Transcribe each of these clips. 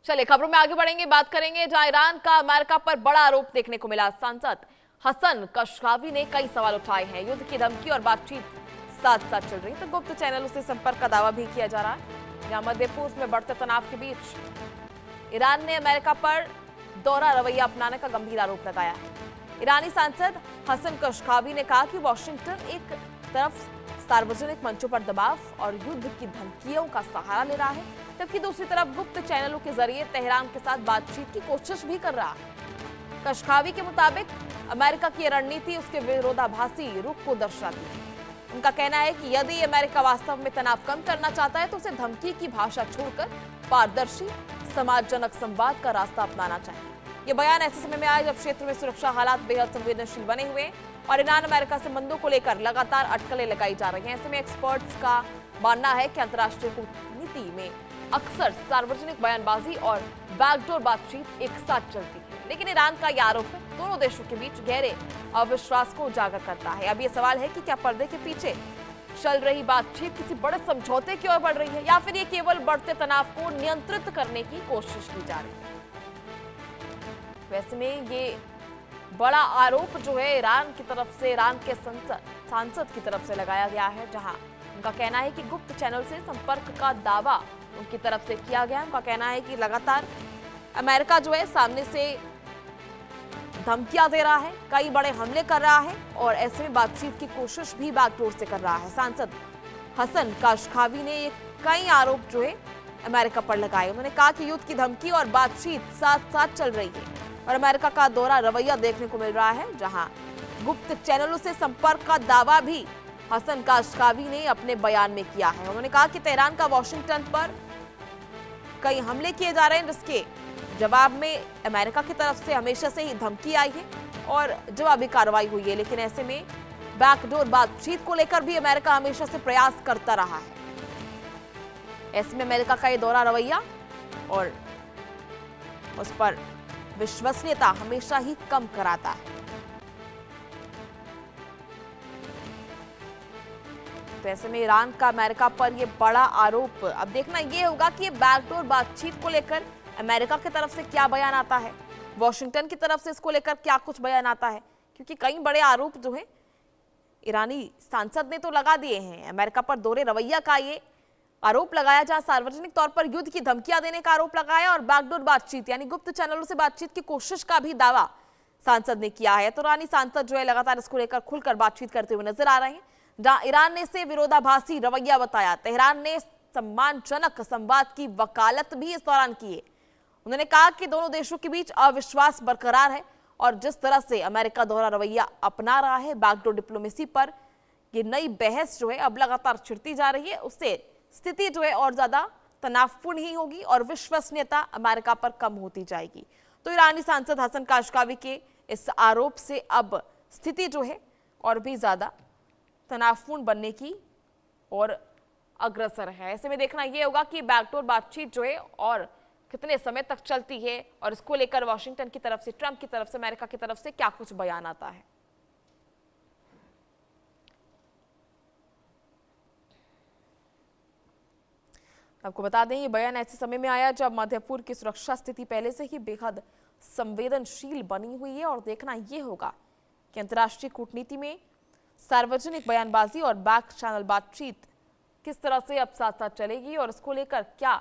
चलिए खबरों में आगे बढ़ेंगे, बात करेंगे जहां ईरान का अमेरिका पर बड़ा आरोप देखने को मिला। सांसद हसन कशगावी ने कई सवाल उठाए हैं। युद्ध की धमकी और बातचीत साथ साथ चल रही, तो गुप्त चैनलों से संपर्क का दावा भी किया जा रहा है। जहां मध्य पूर्व में बढ़ते तनाव के बीच ईरान ने अमेरिका पर दोहरा रवैया अपनाने का गंभीर आरोप लगाया है। ईरानी सांसद हसन कशगावी ने कहा कि वॉशिंगटन एक तरफ सार्वजनिक मंचों पर दबाव और युद्ध की धमकियों का सहारा ले रहा है, जबकि दूसरी तरफ गुप्त चैनलों के जरिए तेहरान के साथ बातचीत की कोशिश भी कर रहा है। कशगावी के मुताबिक अमेरिका की रणनीति उसके विरोधाभासी रुख को दर्शाती है। उनका कहना है कि यदि अमेरिका वास्तव में तनाव कम करना चाहता है तो उसे धमकी की भाषा छोड़कर पारदर्शी समाजजनक संवाद का रास्ता अपनाना चाहिए। ये बयान ऐसे समय में आया जब क्षेत्र में सुरक्षा हालात बेहद संवेदनशील बने हुए और ईरान अमेरिका संबंधों को लेकर लगातार अटकलें लगाई जा रही हैं। ऐसे में एक्सपर्ट्स का मानना है कि अंतर्राष्ट्रीय कूटनीति में अक्सर सार्वजनिक बयानबाजी और बैकडोर बातचीत एक साथ चलती है, लेकिन ईरान का यह आरोप दोनों देशों के बीच गहरे अविश्वास को उजागर करता है। अब ये सवाल है कि क्या पर्दे के पीछे चल रही बातचीत किसी बड़े समझौते की ओर बढ़ रही है या फिर ये केवल बढ़ते तनाव को नियंत्रित करने की कोशिश की जा रही है। वैसे में ये बड़ा आरोप जो है ईरान की तरफ से, ईरान के सांसद की तरफ से लगाया गया है, जहां उनका कहना है कि गुप्त चैनल से संपर्क का दावा उनकी तरफ से किया गया। उनका कहना है कि लगातार अमेरिका जो है सामने से धमकियां दे रहा है, कई बड़े हमले कर रहा है और ऐसे में बातचीत की कोशिश भी बैकडोर से कर रहा है। सांसद हसन कशगावी ने ये कई आरोप जो है अमेरिका पर लगाए। उन्होंने कहा कि युद्ध की धमकी और बातचीत साथ साथ चल रही है और अमेरिका का दोहरा रवैया देखने को मिल रहा है, जहां गुप्त चैनलों से संपर्क का दावा भी हसन कशगावी ने अपने बयान में किया है। उन्होंने कहा कि तेहरान का वॉशिंगटन पर कई हमले किए जा रहे हैं, जिसके जवाब में अमेरिका की तरफ से हमेशा से ही धमकी आई है और जवाबी कार्रवाई हुई है, लेकिन ऐसे में बैकडोर बातचीत को लेकर भी अमेरिका हमेशा से प्रयास करता रहा है। ऐसे में अमेरिका का ये दोहरा रवैया और उस पर विश्वसनीयता हमेशा ही कम कराता है। तो ऐसे में ईरान का अमेरिका पर यह बड़ा आरोप, अब देखना यह होगा कि ये बैकडोर बातचीत को लेकर अमेरिका की तरफ से क्या बयान आता है, वॉशिंगटन की तरफ से इसको लेकर क्या कुछ बयान आता है, क्योंकि कई बड़े आरोप जो है ईरानी सांसद ने तो लगा दिए हैं। अमेरिका पर दोहरे रवैया का ये आरोप लगाया, जहां सार्वजनिक तौर पर युद्ध की धमकियां देने का आरोप लगाया और बैकडोर बातचीत यानी गुप्त चैनलों से बातचीत की कोशिश का भी दावा सांसद ने किया है। तो ईरानी सांसद जो है लगातार इसको लेकर खुलकर बातचीत करते हुए नजर आ रहे हैं, जहां ईरान ने इसे विरोधाभासी रवैया बताया। तेहरान ने सम्मानजनक संवाद की वकालत भी इस दौरान की है। उन्होंने कहा कि दोनों देशों के बीच अविश्वास बरकरार है और जिस तरह से अमेरिका दोहरा रवैया अपना रहा है बैकडोर डिप्लोमेसी पर, ये नई बहस जो है अब लगातार छिड़ती जा रही है, उससे स्थिति जो है और ज्यादा तनावपूर्ण ही होगी और विश्वसनीयता अमेरिका पर कम होती जाएगी। तो ईरानी सांसद हसन कशगावी के इस आरोप से अब स्थिति जो है और भी ज्यादा तनावपूर्ण बनने की और अग्रसर है। ऐसे में देखना यह होगा कि बैकडोर बातचीत जो है और कितने समय तक चलती है और इसको लेकर वॉशिंगटन की तरफ से, ट्रंप की तरफ से, अमेरिका की तरफ से क्या कुछ बयान आता है। आपको बता दें ये बयान ऐसे समय में आया जब मध्य पूर्व की सुरक्षा स्थिति पहले से ही बेहद संवेदनशील बनी हुई है और देखना यह होगा कि अंतर्राष्ट्रीय कूटनीति में सार्वजनिक बयानबाजी और बैक चैनल बातचीत किस तरह से अब साथ साथ चलेगी और इसको लेकर क्या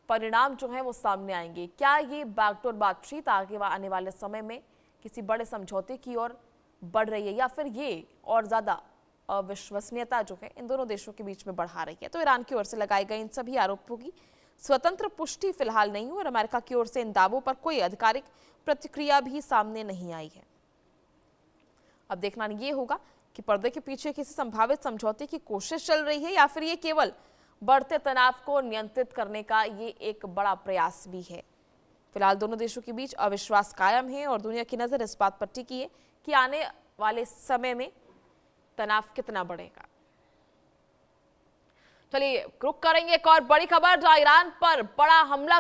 परिणाम जो है वो सामने आएंगे। क्या ये बैकडोर बातचीत आगे आने वाले समय में किसी बड़े समझौते की ओर बढ़ रही है या फिर ये और ज्यादा अविश्वसनीयता जो है इन दोनों देशों के बीच में बढ़ा रही है। तो ईरान की ओर से लगाए गए इन सभी आरोपों की स्वतंत्र पुष्टि फिलहाल नहीं हुई और अमेरिका की ओर से इन दावों पर कोई आधिकारिक प्रतिक्रिया भी सामने नहीं आई है। अब देखना ये होगा कि पर्दे के पीछे किसी संभावित समझौते की कोशिश चल रही है या फिर ये केवल बढ़ते तनाव को नियंत्रित करने का ये एक बड़ा प्रयास भी है। फिलहाल दोनों देशों के बीच अविश्वास कायम है और दुनिया की नजर इस बात पर टिकी है कि आने वाले समय में तनाव कितना बढ़ेगा। चलिए रुक करेंगे एक और बड़ी खबर, जहां ईरान पर बड़ा हमला